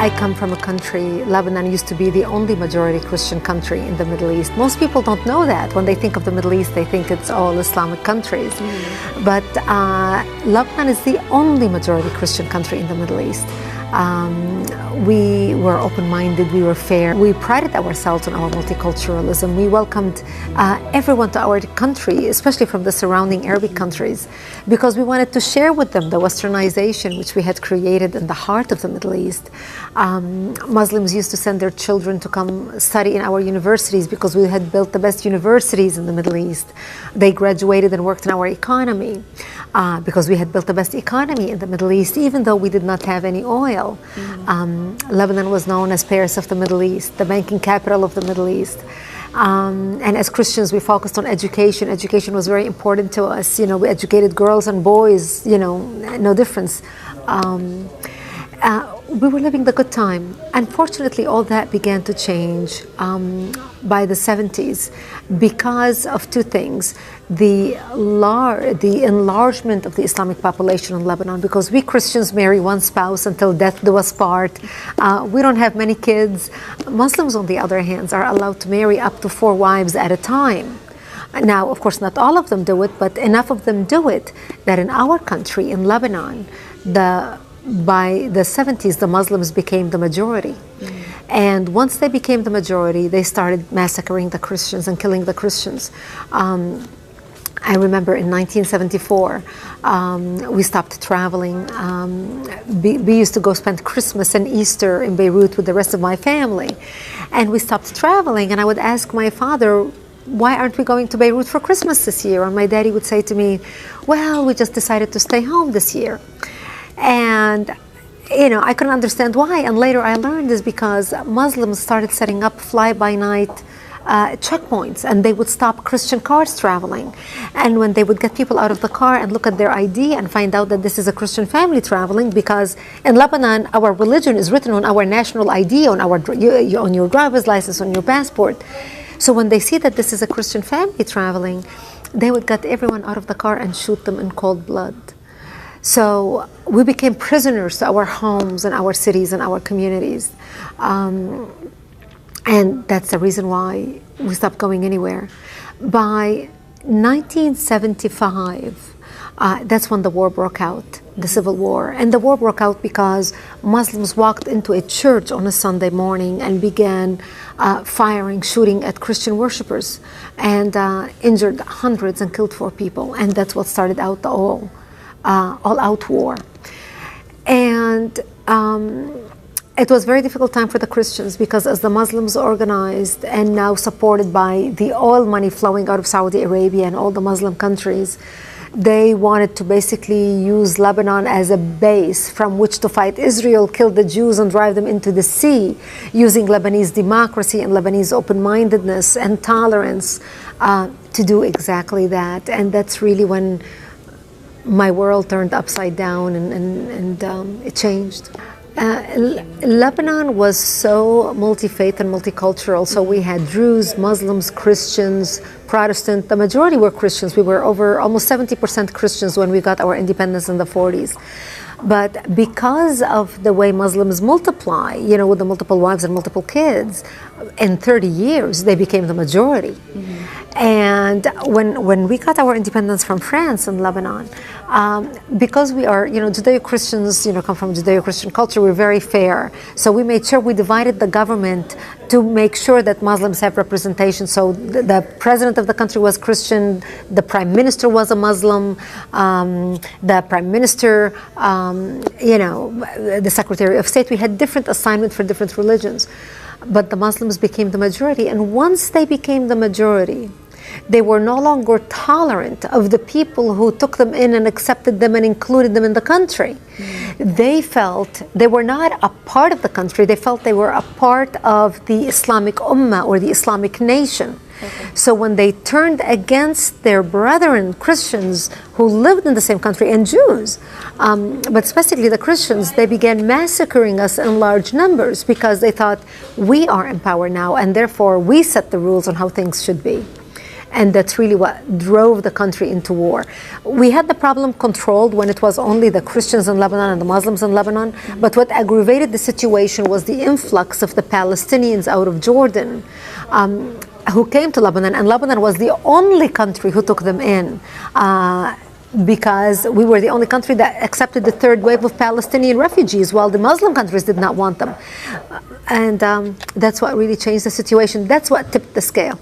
I come from a country, Lebanon used to be the only majority Christian country in the Middle East. Most people don't know that. When they think of the Middle East, they think it's all Islamic countries. But Lebanon is the only majority Christian country in the Middle East. We were open-minded, we were fair. We prided ourselves on our multiculturalism. We welcomed everyone to our country, especially from the surrounding Arabic countries, because we wanted to share with them the westernization which we had created in the heart of the Middle East. Muslims used to send their children to come study in our universities because we had built the best universities in the Middle East. They graduated and worked in our economy because we had built the best economy in the Middle East, even though we did not have any oil. Lebanon was known as Paris of the Middle East, the banking capital of the Middle East. And as Christians, we focused on education. Education was very important to us. You know, we educated girls and boys, you know, no difference. We were living the good time. Unfortunately, all that began to change by the 70s because of two things. The enlargement of the Islamic population in Lebanon, because we Christians marry one spouse until death do us part. We don't have many kids. Muslims, on the other hand, are allowed to marry up to 4 wives at a time. Now, of course, not all of them do it, but enough of them do it that in our country, in Lebanon, by the 70s, the Muslims became the majority. And once they became the majority, they started massacring the Christians and killing the Christians. I remember in 1974, we stopped traveling. We used to go spend Christmas and Easter in Beirut with the rest of my family. And we stopped traveling, and I would ask my father, why aren't we going to Beirut for Christmas this year? And my daddy would say to me, well, we just decided to stay home this year. And you know, I couldn't understand why. And later I learned is because Muslims started setting up fly-by-night checkpoints, and they would stop Christian cars traveling. And when they would get people out of the car and look at their ID and find out that this is a Christian family traveling, because in Lebanon our religion is written on our national ID, on your driver's license, on your passport. So when they see that this is a Christian family traveling, they would get everyone out of the car and shoot them in cold blood. So we became prisoners to our homes and our cities and our communities. And that's the reason why we stopped going anywhere. By 1975, that's when the war broke out, the civil war. And the war broke out because Muslims walked into a church on a Sunday morning and began firing, shooting at Christian worshipers, and injured hundreds and killed 4 people. And that's what started out the all-out war. And it was a very difficult time for the Christians, because as the Muslims organized and now supported by the oil money flowing out of Saudi Arabia and all the Muslim countries, they wanted to basically use Lebanon as a base from which to fight Israel, kill the Jews and drive them into the sea, using Lebanese democracy and Lebanese open-mindedness and tolerance to do exactly that. And that's really when my world turned upside down and it changed. Lebanon was so multi-faith and multicultural. So we had Druze, Muslims, Christians, Protestant. The majority were Christians. We were over almost 70% Christians when we got our independence in the 40s. But because of the way Muslims multiply, you know, with the multiple wives and multiple kids, in 30 years, they became the majority. And when we got our independence from France and Lebanon, because we are, you know, Judeo-Christians, you know, come from Judeo-Christian culture, we're very fair. So we made sure we divided the government to make sure that Muslims have representation. So the president of the country was Christian, the prime minister was a Muslim, the prime minister, you know, the secretary of state. We had different assignments for different religions. But the Muslims became the majority. And once they became the majority, they were no longer tolerant of the people who took them in and accepted them and included them in the country. They felt they were not a part of the country. They felt they were a part of the Islamic Ummah or the Islamic nation. So when they turned against their brethren Christians who lived in the same country, and Jews, but specifically the Christians, they began massacring us in large numbers because they thought we are in power now, and therefore we set the rules on how things should be. And that's really what drove the country into war. We had the problem controlled when it was only the Christians in Lebanon and the Muslims in Lebanon. But what aggravated the situation was the influx of the Palestinians out of Jordan, who came to Lebanon. And Lebanon was the only country who took them in. Because we were the only country that accepted the third wave of Palestinian refugees, while the Muslim countries did not want them. And that's what really changed the situation. That's what tipped the scale.